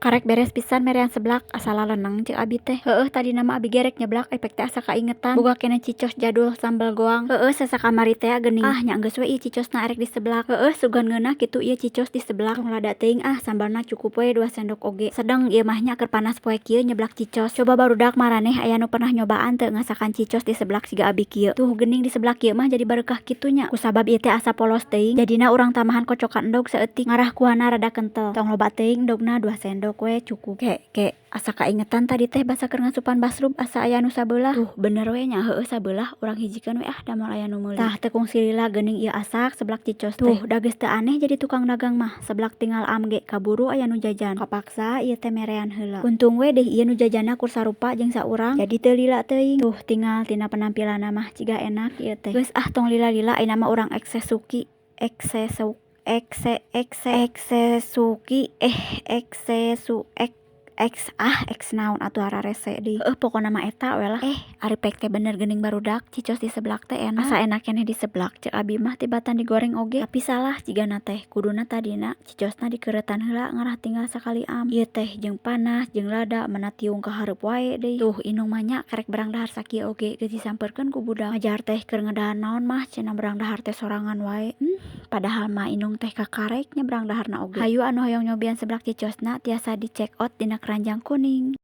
karek beres pisan merean seblak asal leneng cek abi teh. Heeh tadi nama abi gerek nyeblak efek teh asa kaingetan. Boga kena cicos jadul sambal goang. Heeh sasakamari teh geuning. Ah nya geus we ieu cicosna arek di seblak. Heeh sugan ngeunah kitu ieu cicos di seblak. Tong lada teuing sambalna cukup we 2 sendok oge. Sedeng ieu mah nya keur panas poe kieu nyeblak cicos. Coba barudak maraneh aya nu pernah nyobaan teu ngasakan cicos di seblak siga abi kieu. Tuh geuning di seblak kieu mah jadi barekah kitunya. Kusabab ieu teh asa polos teuing. Jadina urang tamahan kocokan endog saeutik ngarah kuahna rada kentel. Tong loba teuing endogna 2 sendok we cukup. Ke asa kaingetan tadi teh basa keur ngasupan basrub asa aya nu sabeulah. Tuh bener we nya heueuh sabeulah urang hijikeun we da moal aya nu meuli. Tah tekung silila geuning ieu asak seblak cicos teh. Tuh da geus teu aneh jadi tukang dagang mah. Seblak tinggal amge kaburu aya nu jajan. Kapaksa ieu teh merean heula. Untung we deh ieu nu jajanna kur sarupa jeung saurang jadi teu lila teuing. Tuh tinggal tina penampilanna mah ciga enak ieu teh. Geus tong lila-lila ayeuna mah urang eksesuki X naon atuh ararese deui. Pokona mah eta we lah. Ari pek teh bener geuning barudak cicos di seblak teh enak. Asa enak keneh di seblak cek abi mah tibatan digoreng oge. Tapi salah cigana teh kuduna tadina cicosna dikeuretan heula ngarah tinggal sakali am. Ieu teh jeung panas jeung lada meunna tiung ka hareup wae deui. Tuh inung mah nya karek berang dahar sakieu oge geus disampeurkeun ku budak. Ngajar teh keur ngedahar naon mah cenah berang dahar teh sorangan wae. Padahal mah inung teh kakareknya berang daharna oge. Hayu anu hoyong nyobian seblak cicosna tiasa di check out dina keranjang kuning.